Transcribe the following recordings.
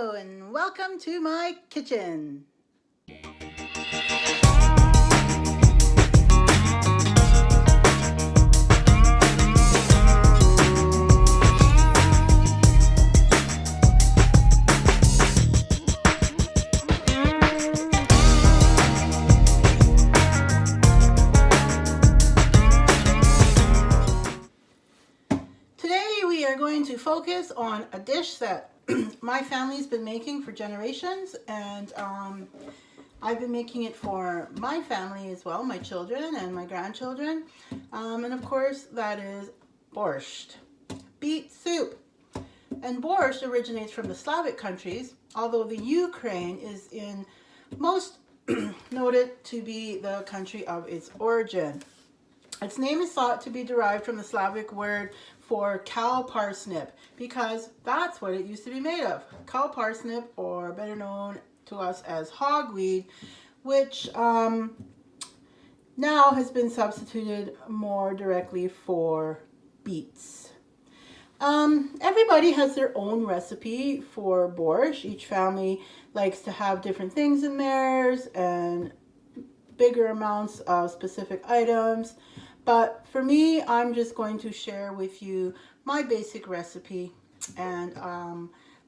Hello and welcome to my kitchen. Today we are going to focus on a dish that my family's been making for generations, and I've been making it for my family as well, my children and my grandchildren, and of course that is borscht, beet soup. And borscht originates from the Slavic countries, although the Ukraine is in most noted to be the country of its origin. Its name is thought to be derived from the Slavic word for cow parsnip, because that's what it used to be made of. Cow parsnip, or better known to us as hogweed, which now has been substituted more directly for beets. Everybody has their own recipe for borscht. Each family likes to have different things in theirs and bigger amounts of specific items. But for me, I'm just going to share with you my basic recipe, and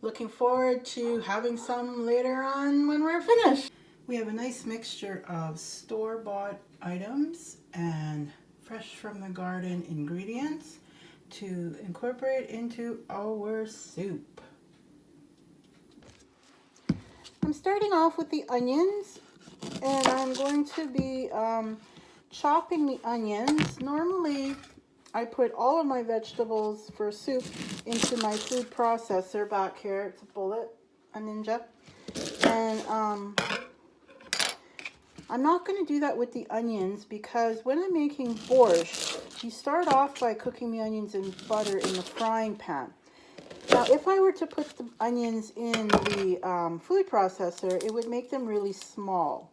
looking forward to having some later on when we're finished. We have a nice mixture of store-bought items and fresh from the garden ingredients to incorporate into our soup. I'm starting off with the onions, and I'm going to be chopping the onions. Normally I put all of my vegetables for soup into my food processor back here. It's a Bullet, a Ninja. And I'm not going to do that with the onions, because when I'm making borscht, you start off by cooking the onions in butter in the frying pan. Now, if I were to put the onions in the food processor, it would make them really small.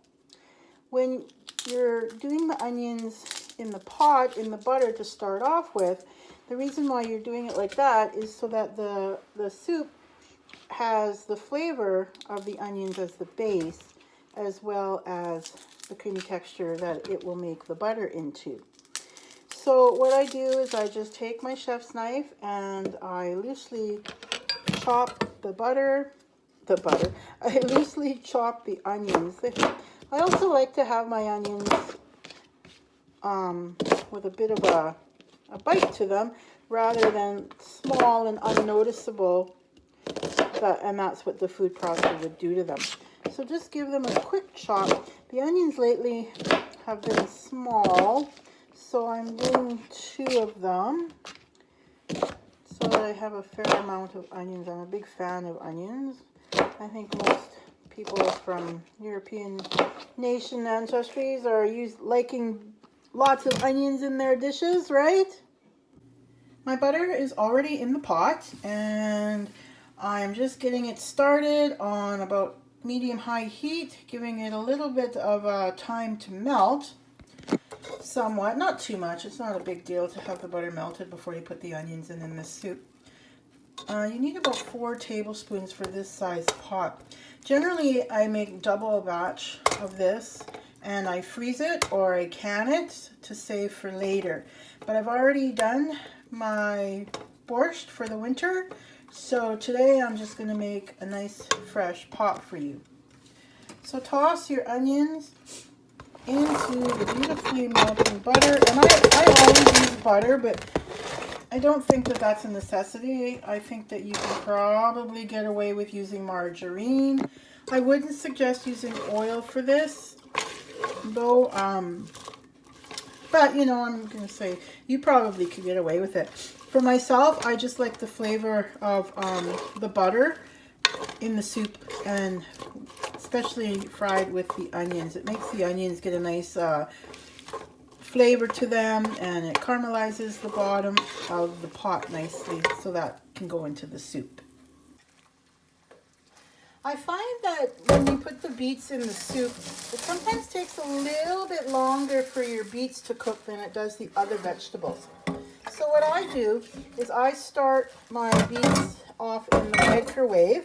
When you're doing the onions in the pot, in the butter to start off with, the reason why you're doing it like that is so that the soup has the flavor of the onions as the base, as well as the creamy texture that it will make the butter into. So what I do is I just take my chef's knife and I loosely chop I loosely chop the onions. I also like to have my onions with a bit of a bite to them, rather than small and unnoticeable, and that's what the food processor would do to them. So just give them a quick chop. The onions lately have been small, so I'm doing 2 of them so that I have a fair amount of onions. I'm a big fan of onions. I think most people from European nation ancestries are liking lots of onions in their dishes, right? My butter is already in the pot, and I'm just getting it started on about medium-high heat, giving it a little bit of time to melt somewhat, not too much. It's not a big deal to have the butter melted before you put the onions in this soup. You need about 4 tablespoons for this size pot. Generally, I make double a batch of this, and I freeze it or I can it to save for later. But I've already done my borscht for the winter, so today I'm just going to make a nice fresh pot for you. So toss your onions into the beautifully melting butter, and I always use butter, but I don't think that that's a necessity. I think that you can probably get away with using margarine. I wouldn't suggest using oil for this, though, but you know, I'm going to say you probably could get away with it. For myself, I just like the flavor of the butter in the soup, and especially fried with the onions. It makes the onions get a nice flavor to them, and it caramelizes the bottom of the pot nicely, so that can go into the soup. I find that when you put the beets in the soup, it sometimes takes a little bit longer for your beets to cook than it does the other vegetables. So what I do is I start my beets off in the microwave.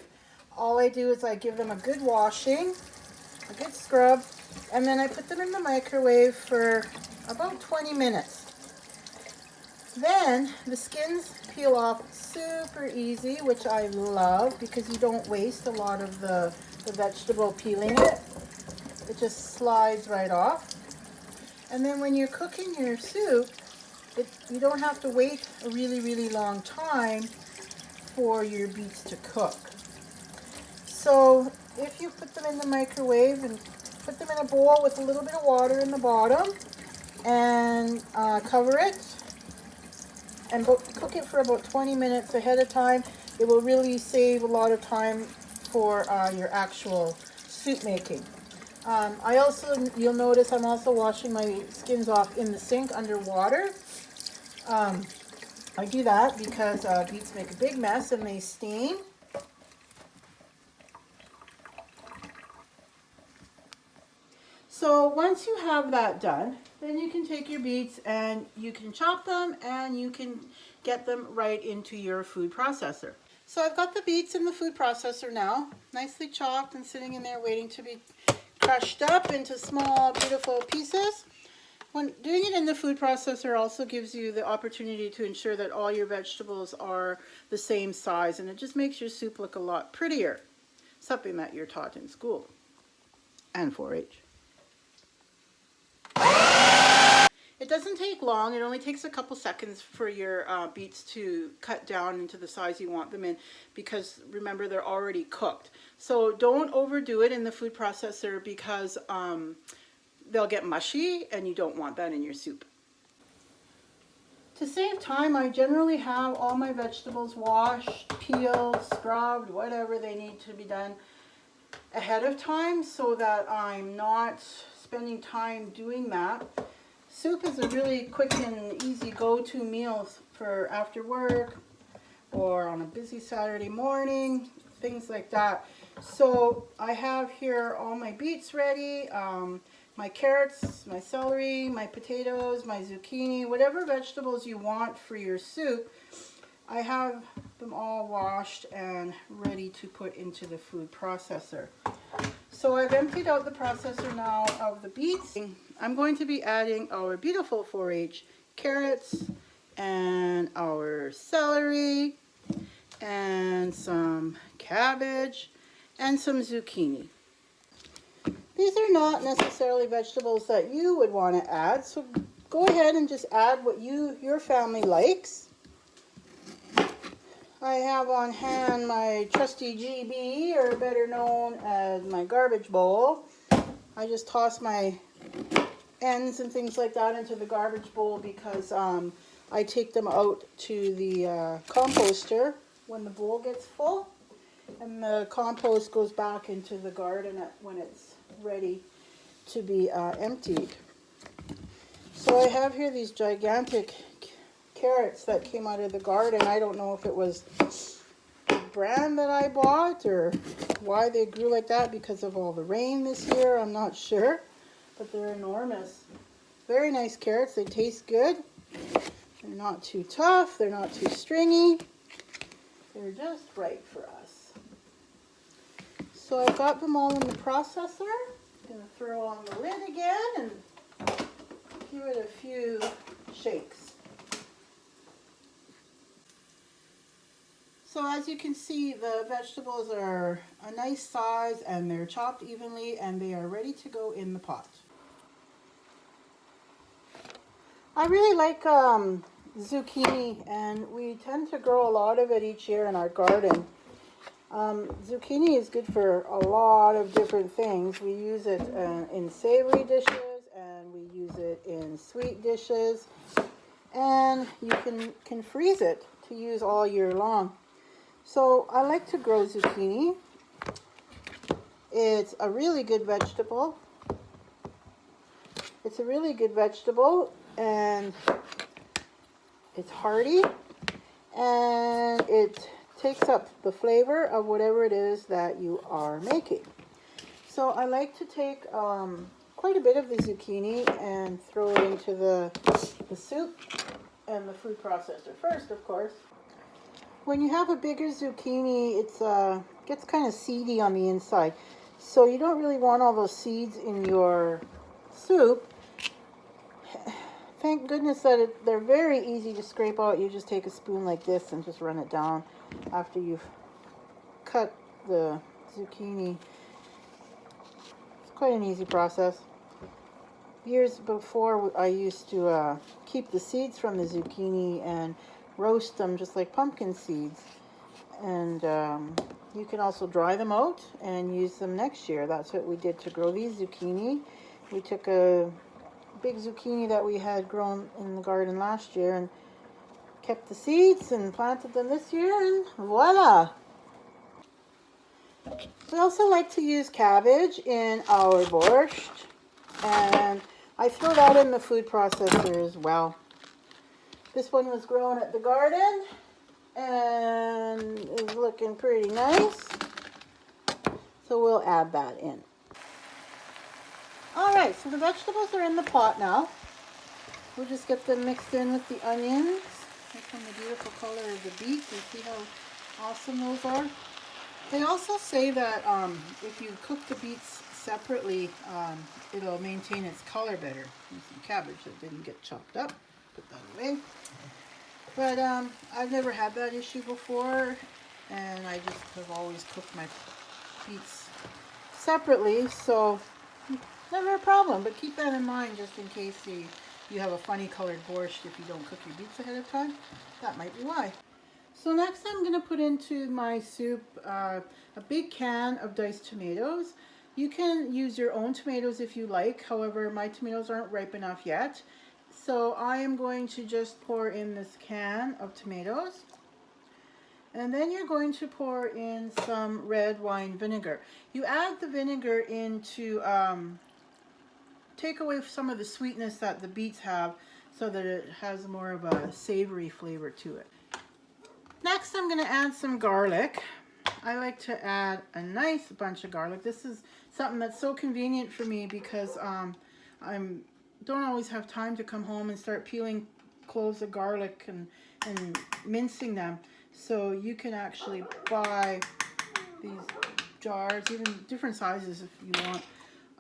All I do is I give them a good washing, a good scrub, and then I put them in the microwave for about 20 minutes. Then the skins peel off super easy, which I love because you don't waste a lot of the vegetable peeling it. It just slides right off. And then when you're cooking your soup, you don't have to wait a really, really long time for your beets to cook. So if you put them in the microwave and put them in a bowl with a little bit of water in the bottom and cover it and cook it for about 20 minutes ahead of time, it will really save a lot of time for your actual soup making. You'll notice I'm also washing my skins off in the sink under water. I do that because beets make a big mess and they stain. So once you have that done, then you can take your beets and you can chop them and you can get them right into your food processor. So I've got the beets in the food processor now, nicely chopped and sitting in there waiting to be crushed up into small, beautiful pieces. When doing it in the food processor also gives you the opportunity to ensure that all your vegetables are the same size, and it just makes your soup look a lot prettier, something that you're taught in school and 4-H. It doesn't take long. It only takes a couple seconds for your beets to cut down into the size you want them in because remember they're already cooked. So don't overdo it in the food processor because they'll get mushy and you don't want that in your soup. To save time, I generally have all my vegetables washed, peeled, scrubbed, whatever they need to be done ahead of time so that I'm not spending time doing that. Soup is a really quick and easy go-to meal for after work or on a busy Saturday morning, things like that. So I have here all my beets ready, my carrots, my celery, my potatoes, my zucchini, whatever vegetables you want for your soup. I have them all washed and ready to put into the food processor. So I've emptied out the processor now of the beets. I'm going to be adding our beautiful 4-H carrots and our celery and some cabbage and some zucchini. These are not necessarily vegetables that you would want to add, so go ahead and just add what your family likes. I have on hand my trusty GB, or better known as my garbage bowl. I just toss my ends and things like that into the garbage bowl because I take them out to the composter when the bowl gets full, and the compost goes back into the garden when it's ready to be emptied. So I have here these gigantic carrots that came out of the garden. I don't know if it was the brand that I bought or why they grew like that because of all the rain this year. I'm not sure, but they're enormous. Very nice carrots. They taste good. They're not too tough. They're not too stringy. They're just right for us. So I've got them all in the processor. I'm going to throw on the lid again and give it a few shakes. So as you can see, the vegetables are a nice size and they're chopped evenly and they are ready to go in the pot. I really like zucchini, and we tend to grow a lot of it each year in our garden. Zucchini is good for a lot of different things. We use it in savory dishes and we use it in sweet dishes, and you can freeze it to use all year long. So I like to grow zucchini. It's a really good vegetable. It's a really good vegetable and it's hearty and it takes up the flavor of whatever it is that you are making. So I like to take quite a bit of the zucchini and throw it into the soup and the food processor first, of course. when you have a bigger zucchini, it's gets kind of seedy on the inside. So you don't really want all those seeds in your soup. Thank goodness that they're very easy to scrape out. You just take a spoon like this and just run it down after you've cut the zucchini. It's quite an easy process. Years before, I used to keep the seeds from the zucchini and roast them just like pumpkin seeds. And you can also dry them out and use them next year. That's what we did to grow these zucchini. We took a big zucchini that we had grown in the garden last year and kept the seeds and planted them this year, and voila! We also like to use cabbage in our borscht, and I throw that in the food processor as well. This one was grown at the garden and is looking pretty nice, so we'll add that in. Alright, so the vegetables are in the pot now. We'll just get them mixed in with the onions. Look at the beautiful color of the beets. You see how awesome those are? They also say that if you cook the beets separately, it'll maintain its color better. There's some cabbage that didn't get chopped up. Put that away. But I've never had that issue before, and I just have always cooked my beets separately, so never a problem. But keep that in mind just in case you have a funny colored borscht if you don't cook your beets ahead of time. That might be why. So next I'm going to put into my soup a big can of diced tomatoes. You can use your own tomatoes if you like. However, my tomatoes aren't ripe enough yet. So I am going to just pour in this can of tomatoes. And then you're going to pour in some red wine vinegar. You add the vinegar in to take away some of the sweetness that the beets have so that it has more of a savory flavor to it. Next I'm going to add some garlic. I like to add a nice bunch of garlic. This is something that's so convenient for me because I don't always have time to come home and start peeling cloves of garlic and mincing them. So you can actually buy these jars, even different sizes if you want,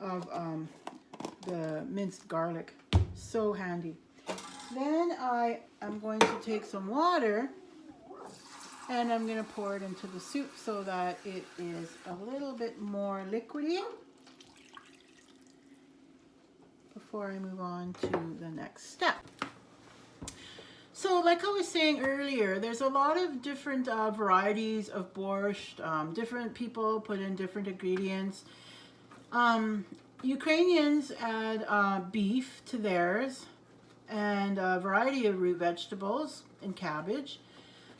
of the minced garlic. So handy. Then I am going to take some water and I'm going to pour it into the soup so that it is a little bit more liquidy before I move on to the next step. So like I was saying earlier, there's a lot of different varieties of borscht. Different people put in different ingredients. Ukrainians add beef to theirs and a variety of root vegetables and cabbage.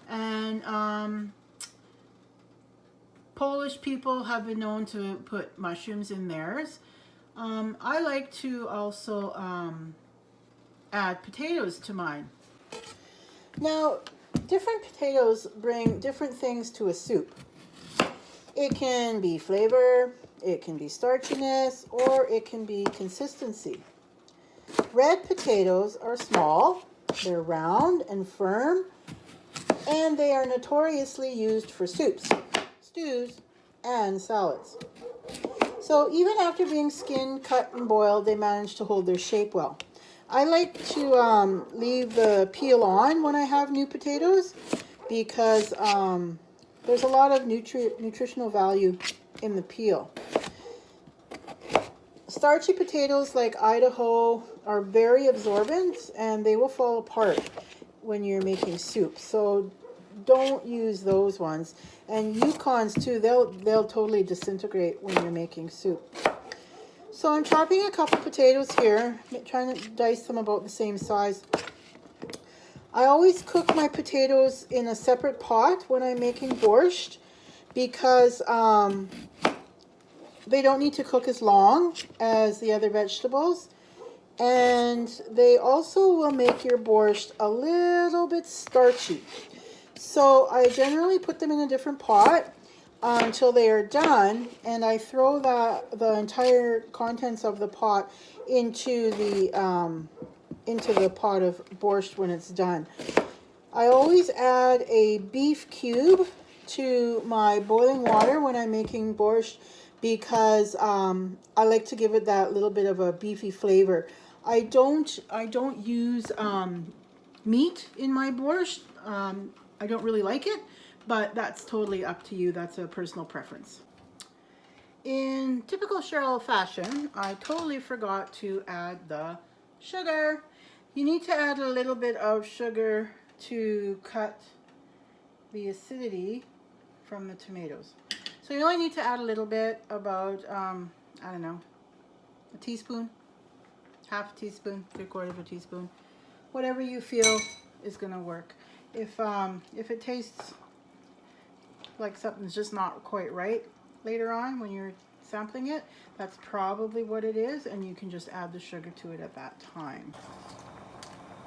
And Polish people have been known to put mushrooms in theirs. I like to also add potatoes to mine. Now, different potatoes bring different things to a soup. It can be flavor, it can be starchiness, or it can be consistency. Red potatoes are small, they're round and firm, and they are notoriously used for soups, stews, and salads. So even after being skinned, cut, and boiled, they manage to hold their shape well. I like to leave the peel on when I have new potatoes because there's a lot of nutritional value in the peel. Starchy potatoes like Idaho are very absorbent and they will fall apart when you're making soup. So don't use those ones. And Yukons too, they'll totally disintegrate when you're making soup. So I'm chopping a couple potatoes here, trying to dice them about the same size. I always cook my potatoes in a separate pot when I'm making borscht because they don't need to cook as long as the other vegetables. And they also will make your borscht a little bit starchy. So I generally put them in a different pot until they are done, and I throw the entire contents of the pot into the pot of borscht when it's done. I always add a beef cube to my boiling water when I'm making borscht because I like to give it that little bit of a beefy flavor. I don't use meat in my borscht. I don't really like it, but that's totally up to you. That's a personal preference. In typical Cheryl fashion, I totally forgot to add the sugar. You need to add a little bit of sugar to cut the acidity from the tomatoes. So you only need to add a little bit, about, I don't know, a teaspoon, half a teaspoon, 3/4 of a teaspoon, whatever you feel is gonna work. If it tastes like something's just not quite right later on when you're sampling it, that's probably what it is, and you can just add the sugar to it at that time.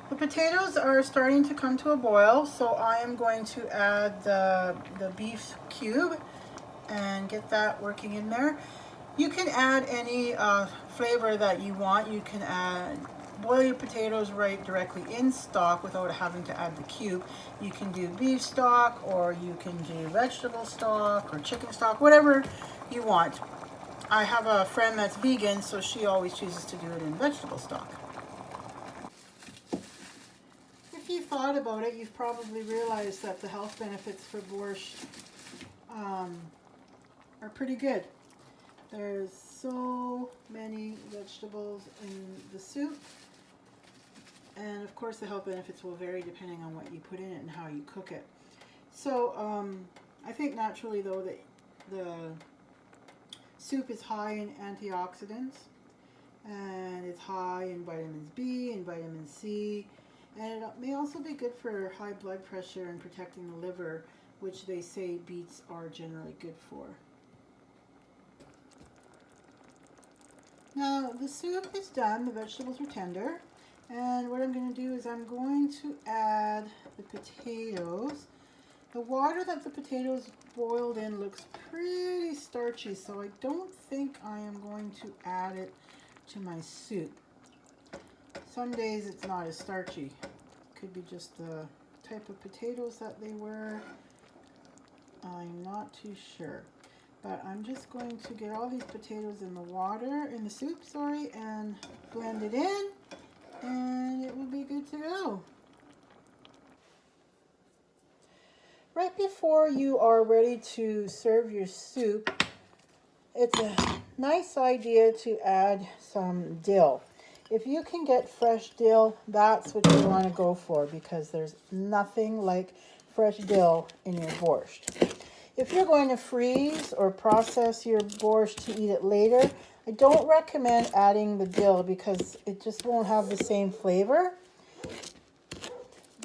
The potatoes are starting to come to a boil, so I am going to add the beef cube and get that working in there. You can add any flavor that you want. You can boil your potatoes right directly in stock without having to add the cube. You can do beef stock, or you can do vegetable stock or chicken stock, whatever you want. I have a friend that's vegan, so she always chooses to do it in vegetable stock. If you thought about it, you've probably realized that the health benefits for borscht are pretty good. There's so many vegetables in the soup, and of course the health benefits will vary depending on what you put in it and how you cook it. So I think naturally though that the soup is high in antioxidants, and it's high in vitamins B and vitamin C, and it may also be good for high blood pressure and protecting the liver, which they say beets are generally good for. Now the soup is done, the vegetables are tender, and what I'm going to do is I'm going to add the potatoes. The water that the potatoes boiled in looks pretty starchy, so I don't think I am going to add it to my soup. Some days it's not as starchy. Could be just the type of potatoes that they were. I'm not too sure. But I'm just going to get all these potatoes in the soup, and blend it in, and it will be good to go. Right before you are ready to serve your soup, it's a nice idea to add some dill. If you can get fresh dill, that's what you want to go for, because there's nothing like fresh dill in your borscht. If you're going to freeze or process your borscht to eat it later, I don't recommend adding the dill because it just won't have the same flavor.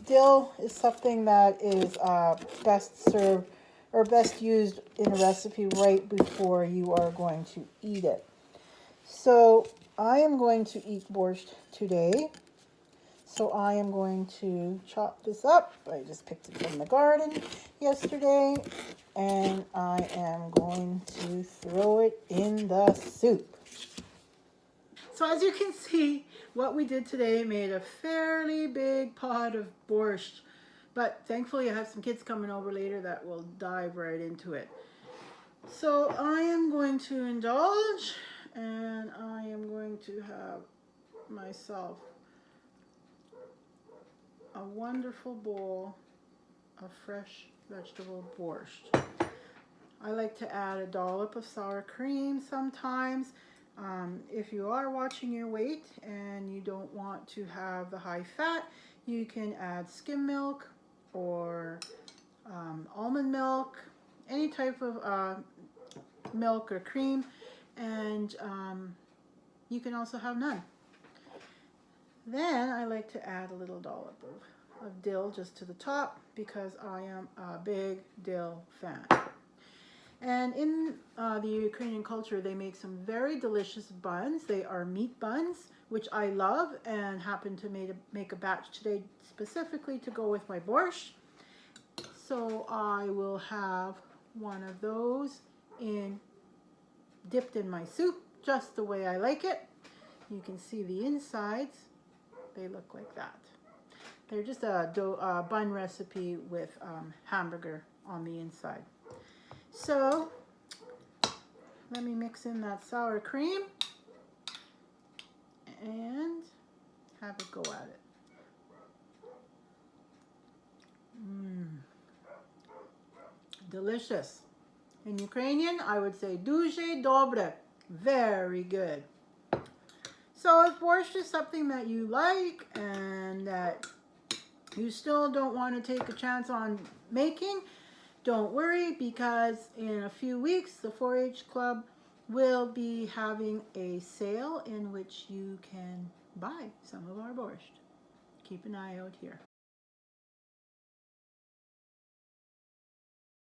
Dill is something that is best served or best used in a recipe right before you are going to eat it. So I am going to eat borscht today. So I am going to chop this up. I just picked it from the garden yesterday, and I am going to throw it in the soup. So as you can see, what we did today made a fairly big pot of borscht, but thankfully I have some kids coming over later that will dive right into it. So I am going to indulge, and I am going to have myself a wonderful bowl of fresh vegetable borscht. I like to add a dollop of sour cream sometimes. If you are watching your weight and you don't want to have the high fat, you can add skim milk or almond milk, any type of milk or cream, and you can also have none. Then I like to add a little dollop of dill just to the top because I am a big dill fan. And in the Ukrainian culture, they make some very delicious buns. They are meat buns, which I love, and happen to make a batch today specifically to go with my borscht. So I will have one of those dipped in my soup just the way I like it. You can see the insides. They look like that. They're just a bun recipe with hamburger on the inside. So let me mix in that sour cream and have it go at it. Delicious. In Ukrainian, I would say дуже добре. Very good. So if borscht is something that you like and that you still don't want to take a chance on making, don't worry, because in a few weeks the 4-H Club will be having a sale in which you can buy some of our borscht. Keep an eye out here.